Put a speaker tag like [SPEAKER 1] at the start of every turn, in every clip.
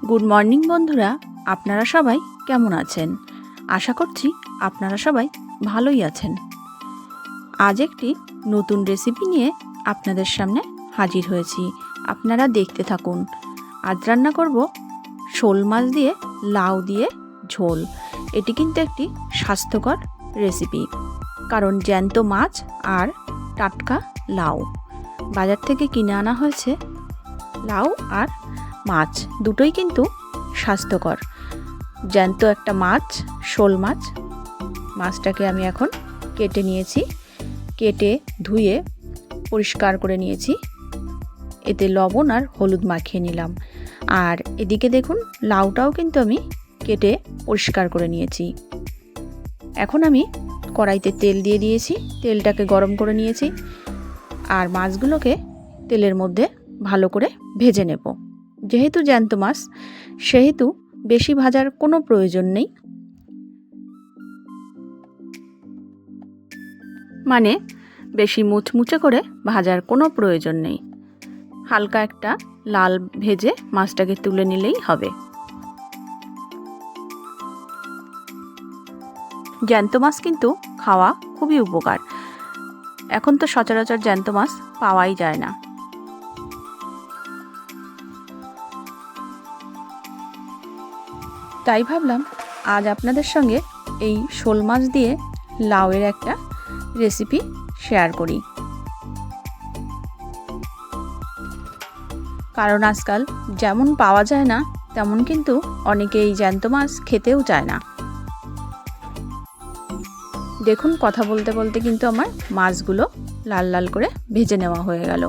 [SPEAKER 1] Good morning বন্ধুরা, আপনারা সবাই কেমন আছেন? আশা করছি আপনারা সবাই ভালোই আছেন। আজ একটি নতুন রেসিপি নিয়ে আপনাদের সামনে হাজির হয়েছি। আপনারা দেখতে থাকুন। আজ রান্না করব শোল মাছ দিয়ে লাউ দিয়ে ঝোল। এটি কিন্তু একটি স্বাস্থ্যকর রেসিপি, কারণ জ্যান্ত মাছ আর টাটকা লাউ। বাজার থেকে কিনে আনা হয়েছে লাউ আর মাছ, দুটোই কিন্তু স্বাস্থ্যকর। জ্যান্ত একটা মাছ, শোল মাছ। মাছটাকে আমি এখন কেটে নিয়েছি, কেটে ধুয়ে পরিষ্কার করে নিয়েছি। এতে লবণ আর হলুদ মাখিয়ে নিলাম। আর এদিকে দেখুন, লাউটাও কিন্তু আমি কেটে পরিষ্কার করে নিয়েছি। এখন আমি কড়াইতে তেল দিয়ে দিয়েছি, তেলটাকে গরম করে নিয়েছি। আর মাছগুলোকে তেলের মধ্যে ভালো করে ভেজে নেব। যেহেতু জ্যান্ত মাছ, সেহেতু বেশি ভাজার কোনো প্রয়োজন নেই। মানে বেশি মুচমুচে করে ভাজার কোনো প্রয়োজন নেই। হালকা একটা লাল ভেজে মাছটাকে তুলে নিলেই হবে। জ্যান্ত মাছ কিন্তু খাওয়া খুবই উপকার। এখন তো সচরাচর জ্যান্ত মাছ পাওয়াই যায় না। তাই ভাবলাম আজ আপনাদের সঙ্গে এই শোল মাছ দিয়ে লাউয়ের একটা রেসিপি শেয়ার করি। কারণ আজকাল যেমন পাওয়া যায় না, তেমন কিন্তু অনেকে এই জ্যান্ত মাছ খেতেও চায় না। দেখুন, কথা বলতে বলতে কিন্তু আমার মাছগুলো লাল লাল করে ভেজে নেওয়া হয়ে গেল।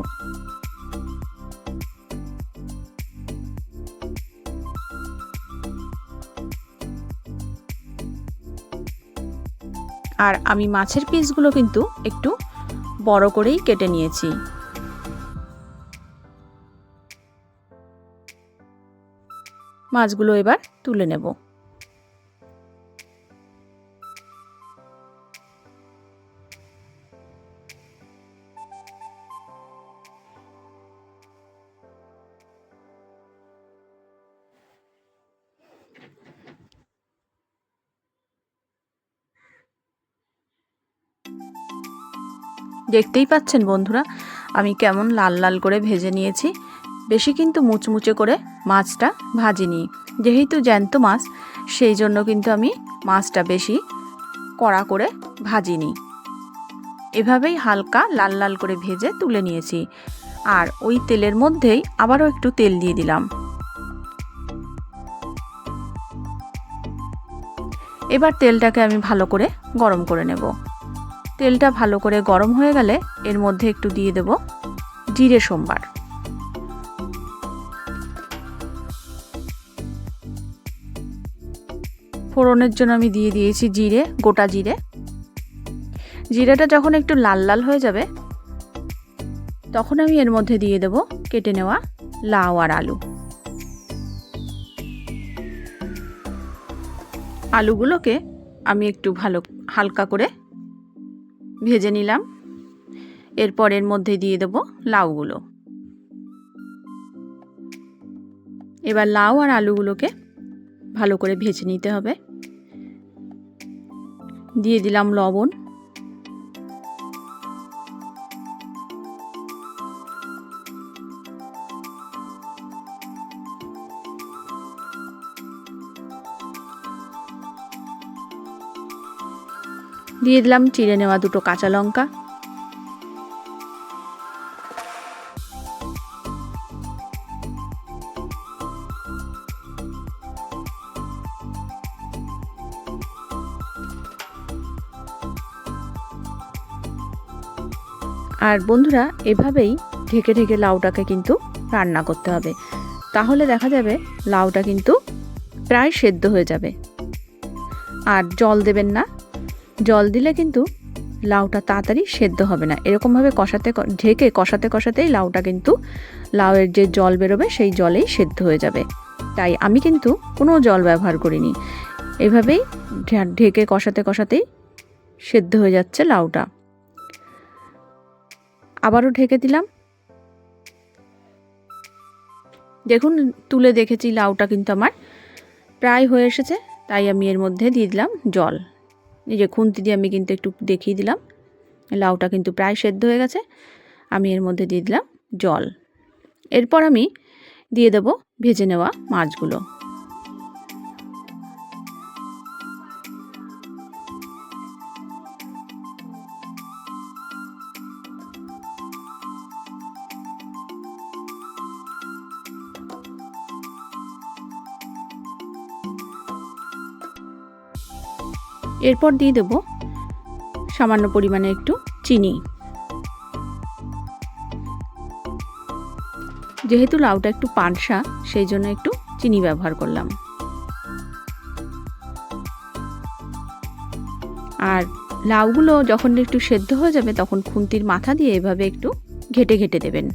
[SPEAKER 1] আর আমি মাছের পিসগুলো কিন্তু একটু বড় করেই কেটে নিয়েছি। মাছগুলো এবার তুলে নেব। দেখতেই পাচ্ছেন বন্ধুরা, আমি কেমন লাল লাল করে ভেজে নিয়েছি। বেশি কিন্তু মুচমুচে করে মাছটা ভাজিনি। যেহেতু জ্যান্ত মাছ, সেই জন্য কিন্তু আমি মাছটা বেশি কড়া করে ভাজিনি। এভাবেই হালকা লাল লাল করে ভেজে তুলে নিয়েছি। আর ওই তেলের মধ্যেই আবারও একটু তেল দিয়ে দিলাম। এবার তেলটাকে আমি ভালো করে গরম করে নেব। তেলটা ভালো করে গরম হয়ে গেলে এর মধ্যে একটু দিয়ে দেব জিরে সম্বার। ফোড়নের জন্য আমি দিয়ে দিয়েছি জিরে, গোটা জিরে। জিরেটা যখন একটু লাল লাল হয়ে যাবে, তখন আমি এর মধ্যে দিয়ে দেব কেটে নেওয়া লাউ আর আলু। আলুগুলোকে আমি একটু ভালো হালকা করে ভেজে নিলাম। এরপর এর মধ্যে দিয়ে দেব লাউগুলো। এবার লাউ আর আলুগুলোকে ভালো করে ভেজে নিতে হবে। দিয়ে দিলাম লবণ। দিয়ে দিলাম চিড়ে নেওয়া দুটো কাঁচা লঙ্কা। আর বন্ধুরা, এভাবেই ঢেকে ঢেকে লাউটাকে কিন্তু রান্না করতে হবে। তাহলে দেখা যাবে লাউটা কিন্তু প্রায় সেদ্ধ হয়ে যাবে। আর জল দেবেন না। জল দিলে কিন্তু লাউটা তাড়াতাড়ি সেদ্ধ হবে না। এরকমভাবে ঢেকে কষাতেই লাউটা কিন্তু, লাউয়ের যে জল বেরোবে সেই জলেই সেদ্ধ হয়ে যাবে। তাই আমি কিন্তু কোনো জল ব্যবহার করিনি। এভাবেই ঢেকে কষাতেই সেদ্ধ হয়ে যাচ্ছে লাউটা। আবারও ঢেকে দিলাম। দেখুন তুলে দেখেছি লাউটা কিন্তু আমার প্রায় হয়ে এসেছে, তাই আমি এর মধ্যে দিয়ে দিলাম জল। এই যে খুন্তি দিয়ে আমি কিন্তু একটু দেখিয়ে দিলাম লাউটা কিন্তু প্রায় সেদ্ধ হয়ে গেছে। আমি এর মধ্যে দিয়ে দিলাম জল। এরপর আমি দিয়ে দেব ভেজে নেওয়া মাছগুলো। এরপর দিয়ে দেব সামান্য পরিমাণে একটু চিনি। যেহেতু লাউটা একটু পানসা, সেই জন্য একটু চিনি ব্যবহার করলাম। আর লাউগুলো যখন একটু সেদ্ধ হয়ে যাবে তখন খুন্তির মাথা দিয়ে এভাবে একটু ঘেটে ঘেটে দেবেন।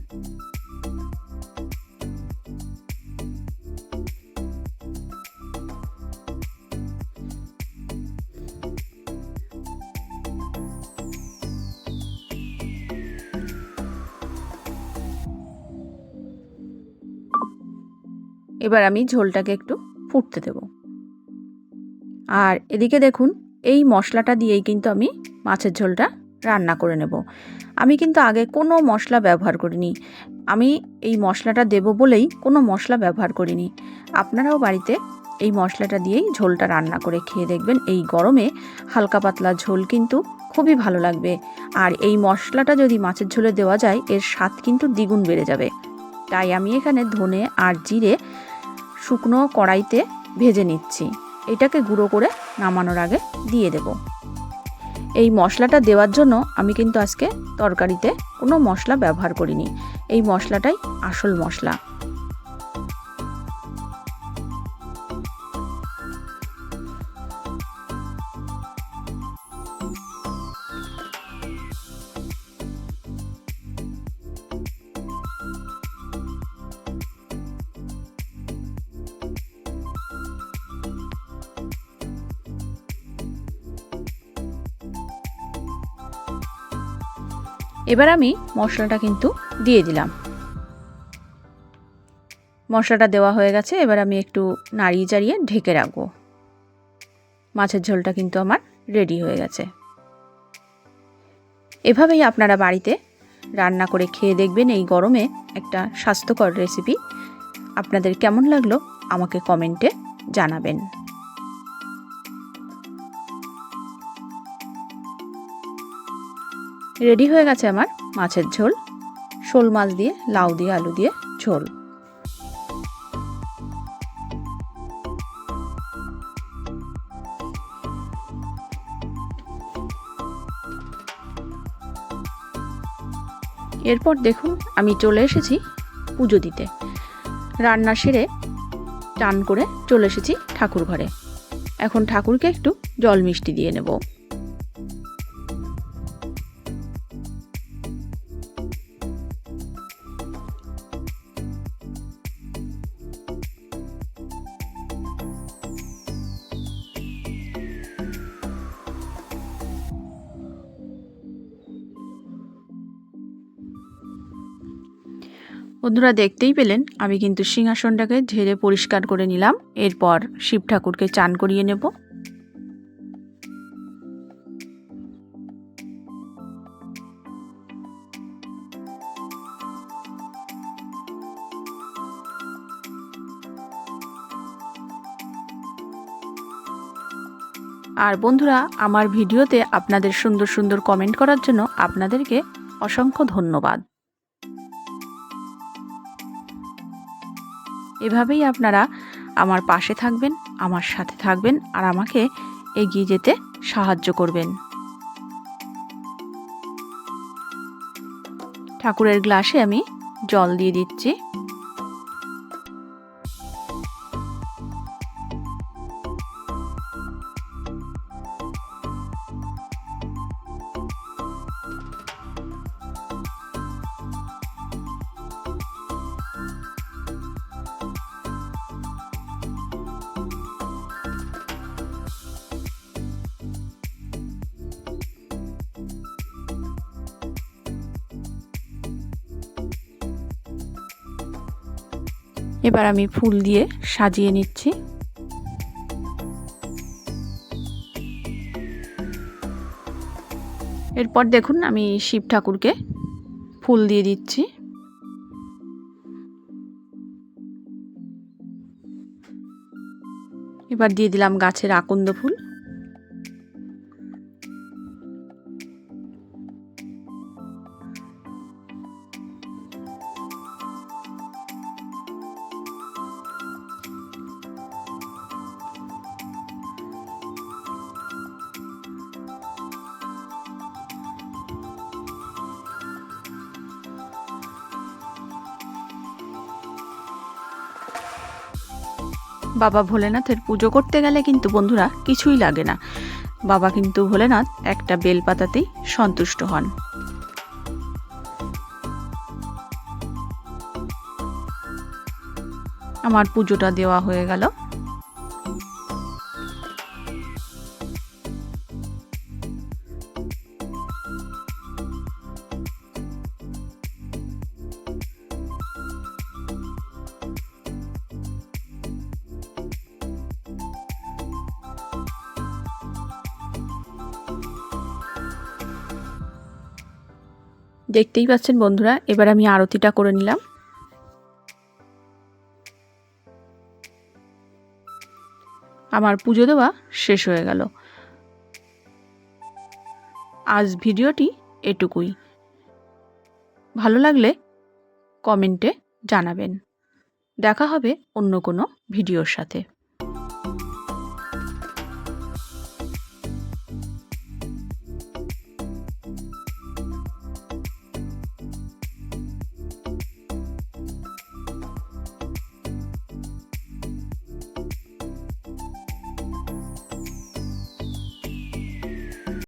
[SPEAKER 1] এবার আমি ঝোলটাকে একটু ফুটতে দেব। আর এদিকে দেখুন এই মশলাটা দিয়েই কিন্তু আমি মাছের ঝোলটা রান্না করে নেব। আমি কিন্তু আগে কোনো মশলা ব্যবহার করিনি। আমি এই মশলাটা দেব বলেই কোনো মশলা ব্যবহার করিনি। আপনারাও বাড়িতে এই মশলাটা দিয়েই ঝোলটা রান্না করে খেয়ে দেখবেন। এই গরমে হালকা পাতলা ঝোল কিন্তু খুবই ভালো লাগবে। আর এই মশলাটা যদি মাছের ঝোলে দেওয়া যায় এর স্বাদ কিন্তু দ্বিগুণ বেড়ে যাবে। তাই আমি এখানে ধনে আর জিরে শুকনো কড়াইতে ভেজে নিচ্ছি। এটাকে গুঁড়ো করে নামানোর আগে দিয়ে দেব। এই মশলাটা দেওয়ার জন্য আমি কিন্তু আজকে তরকারিতে কোনো মশলা ব্যবহার করিনি। এই মশলাটাই আসল মশলা। এবার আমি মশলাটা কিন্তু দিয়ে দিলাম। মশলাটা দেওয়া হয়ে গেছে। এবার আমি একটু নাড়িয়ে চাড়িয়ে ঢেকে রাখবো। মাছের ঝোলটা কিন্তু আমার রেডি হয়ে গেছে। এভাবেই আপনারা বাড়িতে রান্না করে খেয়ে দেখবেন। এই গরমে একটা স্বাস্থ্যকর রেসিপি। আপনাদের কেমন লাগলো আমাকে কমেন্টে জানাবেন। রেডি হয়ে গেছে আমার মাছের ঝোল, শোল মাছ দিয়ে লাউ দিয়ে আলু দিয়ে ঝোল। এরপর দেখুন আমি চলে এসেছি পুজো দিতে। রান্না সেরে টান করে চলে এসেছি ঠাকুর ঘরে। এখন ঠাকুরকে একটু জল মিষ্টি দিয়ে নেব। বন্ধুরা দেখতেই পেলেন আমি কিন্তু সিংহাসনটাকে ঝেড়ে পরিষ্কার করে নিলাম। এরপর শিব ঠাকুরকে চান করিয়ে নেব। আর বন্ধুরা আমার ভিডিওতে আপনাদের সুন্দর সুন্দর কমেন্ট করার জন্য আপনাদেরকে অসংখ্য ধন্যবাদ। এভাবেই আপনারা আমার পাশে থাকবেন, আমার সাথে থাকবেন আর আমাকে এগিয়ে যেতে সাহায্য করবেন। ঠাকুরের গ্লাসে আমি জল দিয়ে দিচ্ছি। এবার আমি ফুল দিয়ে সাজিয়ে নিচ্ছি। এরপর দেখুন আমি শিব ঠাকুরকে ফুল দিয়ে দিচ্ছি। এবার দিয়ে দিলাম গাছের আকন্দ ফুল। বাবা ভোলেনাথের পুজো করতে গেলে কিন্তু বন্ধুরা কিছুই লাগে না, বাবা কিন্তু ভোলেনাথ একটা বেলপাতাতেই সন্তুষ্ট হন। আমার পুজোটা দেওয়া হয়ে গেল। দেখতেই পাচ্ছেন বন্ধুরা, এবার আমি আরতিটা করে নিলাম। আমার পুজো দেওয়া শেষ হয়ে গেল। আজ ভিডিওটি এটুকুই। ভালো লাগলে কমেন্টে জানাবেন। দেখা হবে অন্য কোনো ভিডিওর সাথে।